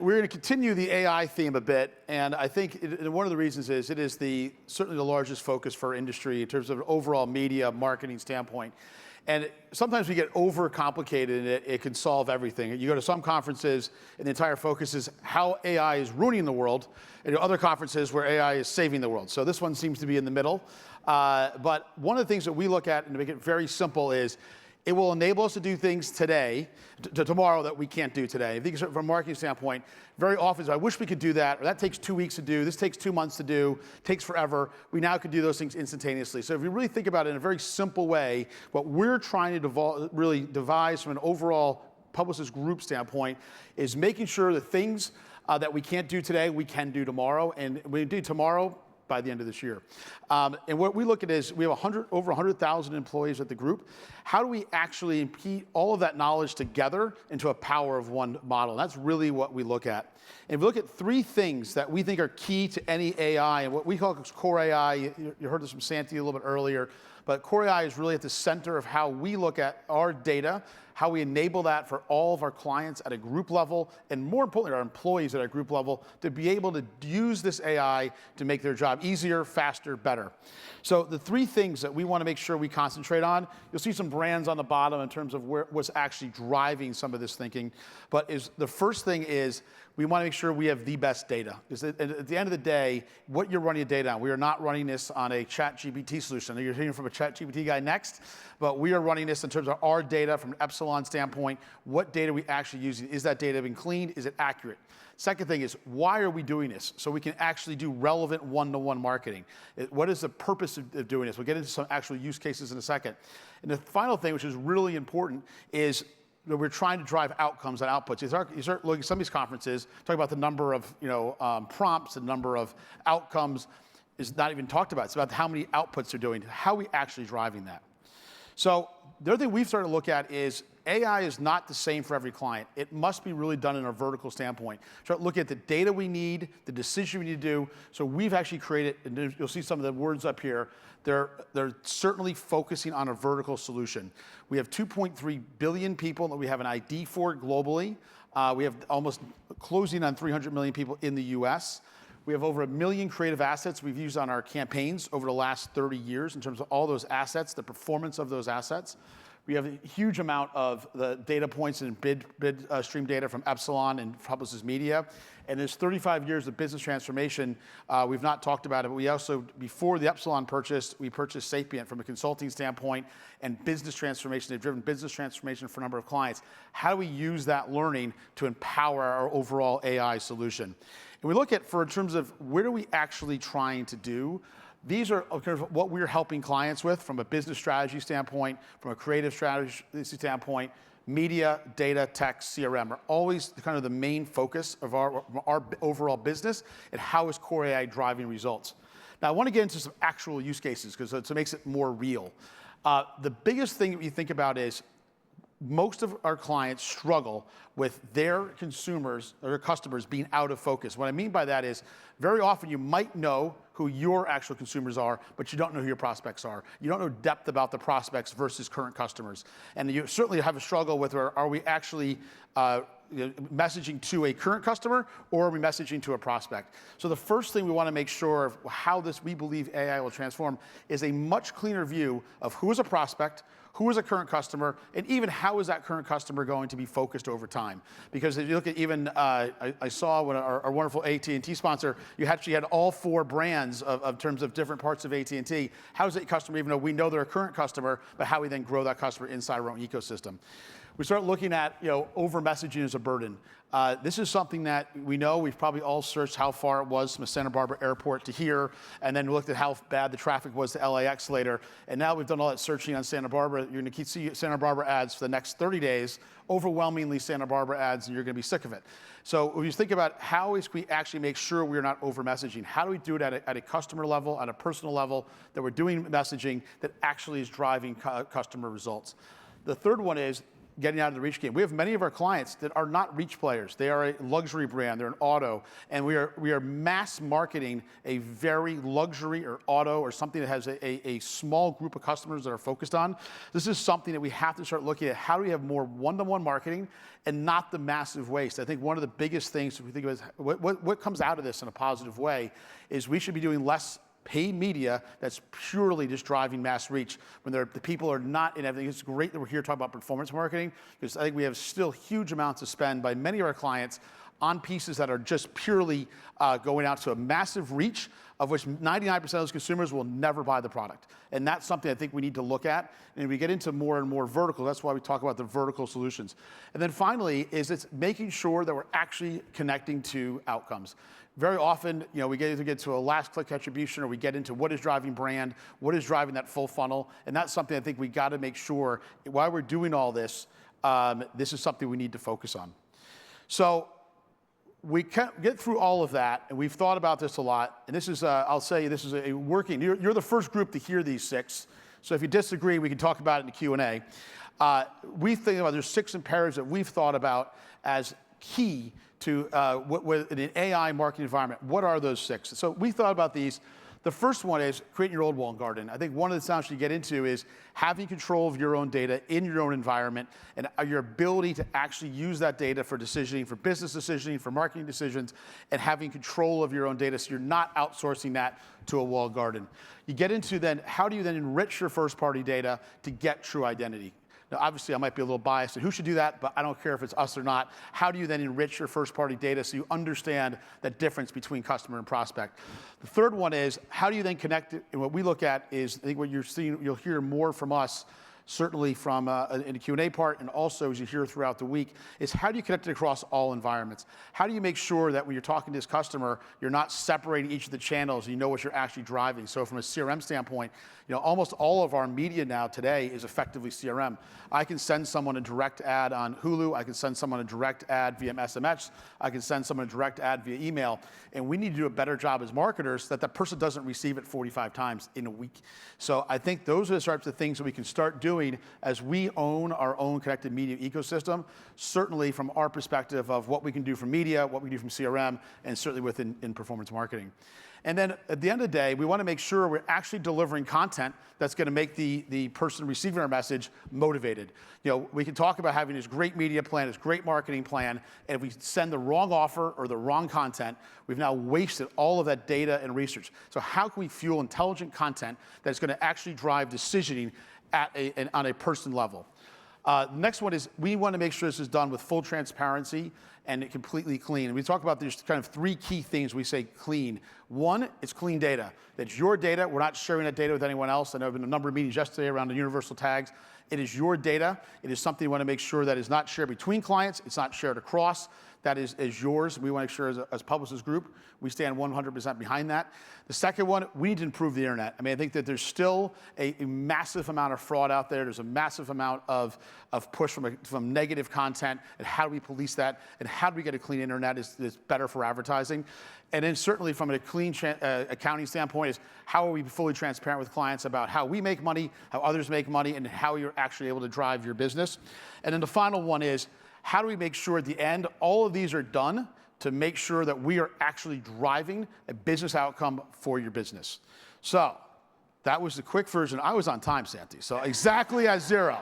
We're going to continue the AI theme a bit, and I think one of the reasons is it is certainly the largest focus for our industry in terms of overall media marketing standpoint. And sometimes we get overcomplicated and it can solve everything. You go to some conferences and the entire focus is how AI is ruining the world, and other conferences where AI is saving the world. So this one seems to be in the middle. But one of the things that we look at, and to make it very simple, is it will enable us to do things today, tomorrow, that we can't do today. I think from a marketing standpoint, very often I wish we could do that, or that takes 2 weeks to do, this takes 2 months to do, takes forever. We now could do those things instantaneously. So if you really think about it in a very simple way, what we're trying to really devise from an overall Publicis group standpoint is making sure that things that we can't do today, we can do tomorrow, and we do tomorrow by the end of this year. And what we look at is we have over 100,000 employees at the group. How do we actually impede all of that knowledge together into a power of one model? And that's really what we look at. And if we look at 3 things that we think are key to any AI, and what we call CoreAI, you heard this from Santi a little bit earlier, but CoreAI is really at the center of how we look at our data, how we enable that for all of our clients at a group level, and more importantly, our employees at a group level, to be able to use this AI to make their job easier, faster, better. So the 3 things that we want to make sure we concentrate on, you'll see some brands on the bottom in terms of what's actually driving some of this thinking. But the first thing is we want to make sure we have the best data. Because at the end of the day, what you're running a data on, we are not running this on a ChatGPT solution. You're hearing from a ChatGPT guy next, but we are running this in terms of our data from an Epsilon standpoint. What data are we actually using? Is that data being cleaned? Is it accurate? Second thing is, why are we doing this? So we can actually do relevant one-to-one marketing. What is the purpose of doing this? We'll get into some actual use cases in a second. And the final thing, which is really important, is that we're trying to drive outcomes and outputs. You start looking at some of these conferences, talking about the number of prompts, the number of outcomes is not even talked about. It's about how many outputs they're doing, how are we actually driving that. So the other thing we've started to look at is AI is not the same for every client. It must be really done in a vertical standpoint. Start looking at the data we need, the decision we need to do. So we've actually created, and you'll see some of the words up here, they're certainly focusing on a vertical solution. We have 2.3 billion people that we have an ID for globally. We have almost closing on 300 million people in the US. We have over 1 million creative assets we've used on our campaigns over the last 30 years in terms of all those assets, the performance of those assets. We have a huge amount of the data points and bid stream data from Epsilon and Publicis Media. And there's 35 years of business transformation. We've not talked about it, but we also, before the Epsilon purchase, we purchased Sapient from a consulting standpoint and business transformation. They've driven business transformation for a number of clients. How do we use that learning to empower our overall AI solution? And we look at, in terms of where are we actually trying to do? These are kind of what we're helping clients with from a business strategy standpoint, from a creative strategy standpoint. Media, data, tech, CRM are always kind of the main focus of our overall business, and how is CoreAI driving results. Now, I want to get into some actual use cases because it makes it more real. The biggest thing that you think about is most of our clients struggle with their consumers or their customers being out of focus. What I mean by that is very often you might know who your actual consumers are, but you don't know who your prospects are. You don't know depth about the prospects versus current customers. And you certainly have a struggle with, are we actually messaging to a current customer, or are we messaging to a prospect? So the first thing we want to make sure of how we believe AI will transform is a much cleaner view of who is a prospect, who is a current customer, and even how is that current customer going to be focused over time. Because if you look at even, I saw when our wonderful AT&T sponsor, you actually had all 4 brands of terms of different parts of AT&T. How is that customer, even though we know they're a current customer, but how we then grow that customer inside our own ecosystem. We start looking at over messaging as a burden. This is something that we know we've probably all searched how far it was from Santa Barbara airport to here, and then looked at how bad the traffic was to LAX later. And now we've done all that searching on Santa Barbara. You're going to keep seeing Santa Barbara ads for the next 30 days, overwhelmingly Santa Barbara ads, and you're going to be sick of it. So when you think about how we actually make sure we're not over messaging, how do we do it at a customer level, at a personal level, that we're doing messaging that actually is driving customer results? The third one is, getting out of the reach game. We have many of our clients that are not reach players. They are a luxury brand, they're an auto, and we are mass marketing a very luxury or auto or something that has a small group of customers that are focused on. This is something that we have to start looking at. How do we have more one-to-one marketing and not the massive waste? I think one of the biggest things, if we think of it, what comes out of this in a positive way is we should be doing less paid media that's purely just driving mass reach when the people are not in everything. It's great that we're here talking about performance marketing, because I think we have still huge amounts to spend by many of our clients on pieces that are just purely going out to a massive reach, of which 99% of those consumers will never buy the product. And that's something I think we need to look at. And we get into more and more vertical. That's why we talk about the vertical solutions. And then finally is it's making sure that we're actually connecting to outcomes. Very often, we get to a last click attribution, or we get into what is driving brand, what is driving that full funnel. And that's something I think we got to make sure while we're doing all this, this is something we need to focus on. So we can't get through all of that, and we've thought about this a lot. And this is, I'll say, this is a working. You're the first group to hear these 6. So if you disagree, we can talk about it in the Q&A. We think about there's 6 imperatives that we've thought about as key to in an AI marketing environment. What are those 6? So we thought about these. The first one is creating your own walled garden. I think one of the sounds you get into is having control of your own data in your own environment, and your ability to actually use that data for decisioning, for business decisioning, for marketing decisions, and having control of your own data so you're not outsourcing that to a walled garden. You get into then, how do you then enrich your first-party data to get true identity? Now, obviously, I might be a little biased at who should do that, but I don't care if it's us or not. How do you then enrich your first-party data so you understand that difference between customer and prospect? The third one is, how do you then connect it? And what we look at is, I think what you're seeing, you'll hear more from us, certainly from in the Q&A part, and also as you hear throughout the week, is how do you connect it across all environments? How do you make sure that when you're talking to this customer, you're not separating each of the channels, you know what you're actually driving? So from a CRM standpoint, almost all of our media now today is effectively CRM. I can send someone a direct ad on Hulu, I can send someone a direct ad via SMS, I can send someone a direct ad via email, and we need to do a better job as marketers that person doesn't receive it 45 times in a week. So I think those are the types of things that we can start doing as we own our own connected media ecosystem, certainly from our perspective of what we can do from media, what we can do from CRM, and certainly within performance marketing. And then at the end of the day, we want to make sure we're actually delivering content that's going to make the person receiving our message motivated. We can talk about having this great media plan, this great marketing plan, and if we send the wrong offer or the wrong content, we've now wasted all of that data and research. So how can we fuel intelligent content that's going to actually drive decisioning on a person level? The next one is we want to make sure this is done with full transparency and completely clean. And we talk about there's kind of 3 key things we say clean. One, it's clean data. That's your data. We're not sharing that data with anyone else. I know I've been in a number of meetings yesterday around the universal tags. It is your data. It is something we want to make sure that is not shared between clients. It's not shared across. That is yours. We want to make sure as Publicis Group, we stand 100% behind that. The second one, we need to improve the internet. I think that there's still a massive amount of fraud out there. There's a massive amount of push from negative content, and how do we police that, and how do we get a clean internet is better for advertising. And then certainly from a clean accounting standpoint is how are we fully transparent with clients about how we make money, how others make money, and how you're actually able to drive your business. And then the final one is, how do we make sure at the end all of these are done to make sure that we are actually driving a business outcome for your business? So that was the quick version. I was on time, Santi, so exactly at 0.